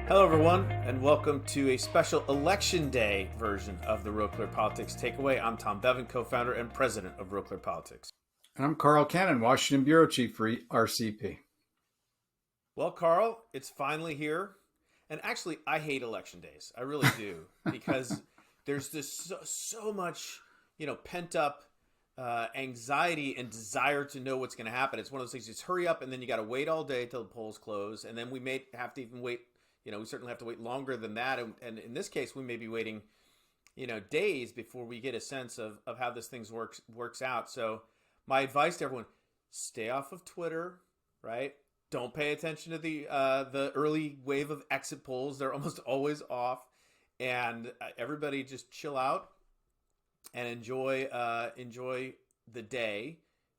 Hello, everyone, and welcome to a special Election Day version of the Real Clear Politics Takeaway. I'm Tom Bevan, co-founder and president of Real Clear Politics. And I'm Carl Cannon, Washington Bureau Chief for RCP. Well, Carl, it's finally here. And actually, I hate election days. I really do, because there's this so much, pent up anxiety and desire to know what's going to happen. It's one of those things, just hurry up, and then you got to wait all day till the polls close. And then we may have to even wait. We certainly have to wait longer than that. And in this case, we may be waiting, days before we get a sense of how this thing works out. So my advice to everyone, stay off of Twitter, right? Don't pay attention to the early wave of exit polls. They're almost always off. And everybody just chill out and enjoy the day,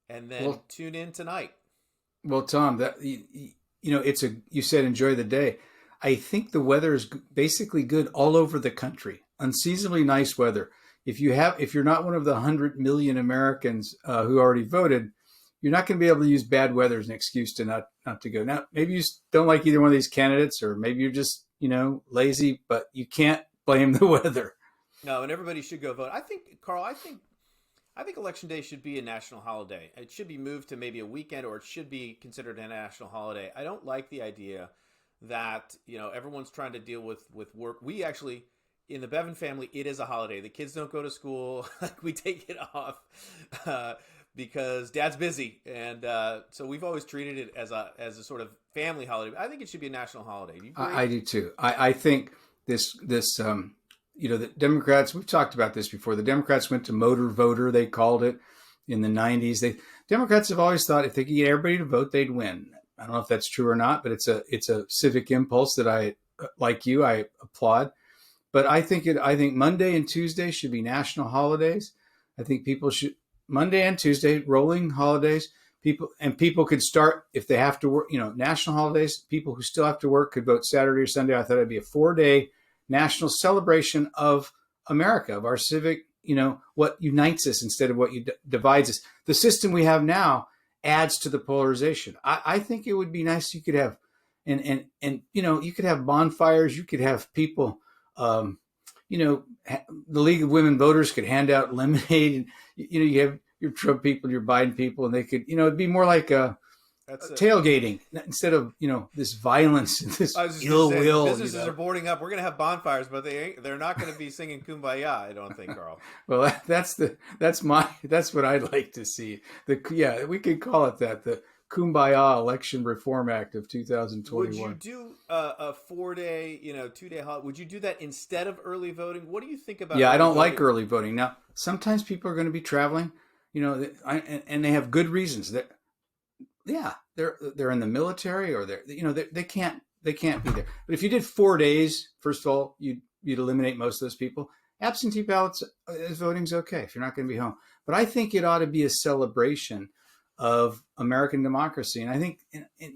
and then tune in tonight. Well, Tom, that you said enjoy the day. I think the weather is basically good all over the country. Unseasonably nice weather. If you're not one of the 100 million Americans who already voted, you're not going to be able to use bad weather as an excuse to not to go. Now, maybe you don't like either one of these candidates, or maybe you're just lazy, but you can't blame the weather. No, and everybody should go vote. I think, Carl, I think Election Day should be a national holiday. It should be moved to maybe a weekend, or it should be considered a national holiday. I don't like the idea that everyone's trying to deal with work. We actually, in the Bevan family, it is a holiday. The kids don't go to school. We take it off because Dad's busy, and so we've always treated it as a sort of family holiday. I think it should be a national holiday. Do you agree? I do too. I think this the Democrats, we've talked about this before. The Democrats went to motor voter, they called it, in the 90s. Democrats have always thought if they could get everybody to vote, they'd win. I don't know if that's true or not, but it's a civic impulse that I applaud. But I think Monday and Tuesday should be national holidays. I think people should Monday and Tuesday rolling holidays. People could start if they have to work. National holidays. People who still have to work could vote Saturday or Sunday. I thought it'd be a 4-day national celebration of America, of our civic. What unites us instead of what divides us. The system we have now adds to the polarization. I think it would be nice. You could have, and you could have bonfires. You could have people, the League of Women Voters could hand out lemonade, and you have your Trump people, your Biden people, and they could, it'd be more like tailgating instead of this violence and this ill will. Businesses are boarding up. We're going to have bonfires, but they're not going to be singing "Kumbaya." I don't think, Carl. Well, that's what I'd like to see. We could call it that, the Kumbaya Election Reform Act of 2021. Would you do a 4-day, 2-day holiday? Would you do that instead of early voting? What do you think about? Yeah, I don't like early voting. Now, sometimes people are going to be traveling, and they have good reasons. They're in the military, or they can't be there. But if you did 4 days, first of all, you'd eliminate most of those people. Absentee ballots voting's okay if you're not going to be home. But I think it ought to be a celebration of American democracy. And I think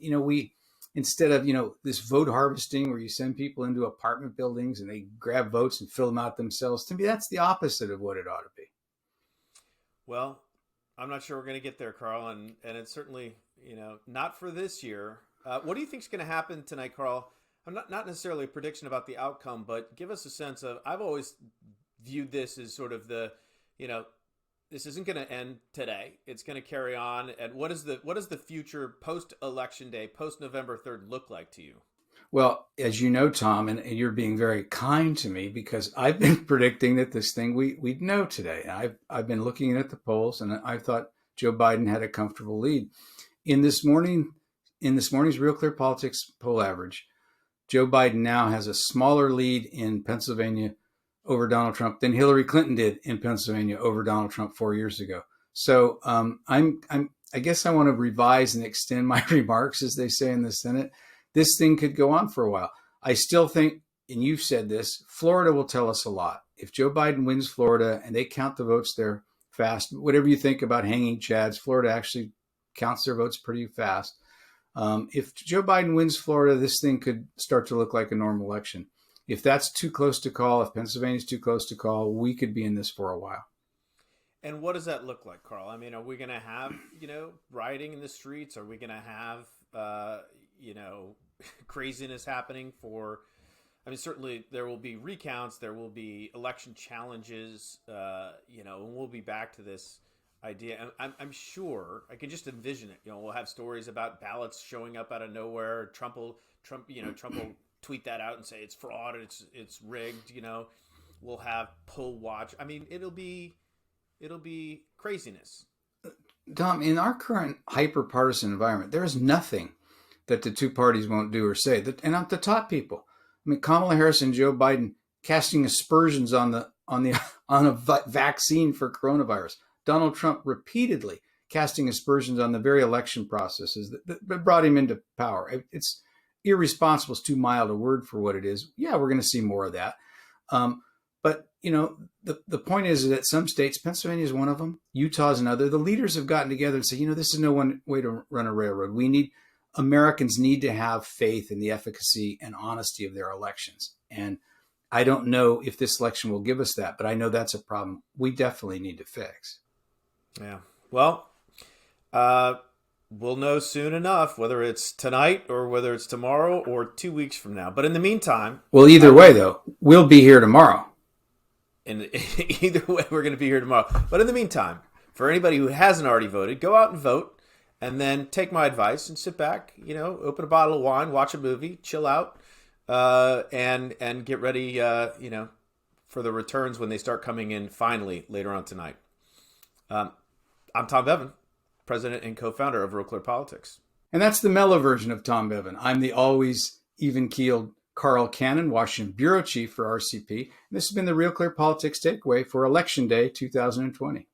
we, instead of this vote harvesting where you send people into apartment buildings and they grab votes and fill them out themselves, to me that's the opposite of what it ought to be. Well, I'm not sure we're going to get there, Carl, and it's certainly not for this year. What do you think is going to happen tonight, Carl? I'm not necessarily a prediction about the outcome, but give us a sense of. I've always viewed this as sort of the, this isn't going to end today. It's going to carry on. And what does the future post-election day, post-November 3rd, look like to you? Well, as you know, Tom, and you're being very kind to me, because I've been predicting that this thing we'd know today. I've been looking at the polls, and I thought Joe Biden had a comfortable lead. In this morning's Real Clear Politics poll average, Joe Biden now has a smaller lead in Pennsylvania over Donald Trump than Hillary Clinton did in Pennsylvania over Donald Trump 4 years ago. So I guess I want to revise and extend my remarks, as they say in the Senate. This thing could go on for a while. I still think, and you've said this, Florida will tell us a lot. If Joe Biden wins Florida and they count the votes there fast, whatever you think about hanging chads, Florida actually counts their votes pretty fast. If Joe Biden wins Florida, this thing could start to look like a normal election. If that's too close to call, if Pennsylvania's too close to call, we could be in this for a while. And what does that look like, Carl? I mean, are we going to have, rioting in the streets? Are we going to have, craziness happening for, I mean, certainly there will be recounts, there will be election challenges, and we'll be back to this idea. And I'm sure I can just envision it. We'll have stories about ballots showing up out of nowhere. Trump will tweet that out and say it's fraud, it's rigged. We'll have poll watch. I mean, it'll be craziness. Tom, in our current hyper-partisan environment, there is nothing that the two parties won't do or say. And at the top people, I mean, Kamala Harris and Joe Biden casting aspersions on a vaccine for coronavirus. Donald Trump repeatedly casting aspersions on the very election processes that brought him into power. It's irresponsible. Is too mild a word for what it is. Yeah, we're going to see more of that. But the point is that some states, Pennsylvania is one of them, Utah is another. The leaders have gotten together and said, this is no one way to run a railroad. Americans need to have faith in the efficacy and honesty of their elections. And I don't know if this election will give us that, but I know that's a problem we definitely need to fix. Yeah. Well, we'll know soon enough whether it's tonight or whether it's tomorrow or 2 weeks from now. But in the meantime... Well, either way, though, we'll be here tomorrow. Either way, we're going to be here tomorrow. But in the meantime, for anybody who hasn't already voted, go out and vote. And then take my advice and sit back, open a bottle of wine, watch a movie, chill out, and get ready, for the returns when they start coming in finally later on tonight. I'm Tom Bevan, president and co-founder of RealClearPolitics. And that's the mellow version of Tom Bevan. I'm the always even-keeled Carl Cannon, Washington bureau chief for RCP. And this has been the Real Clear Politics takeaway for Election Day 2020.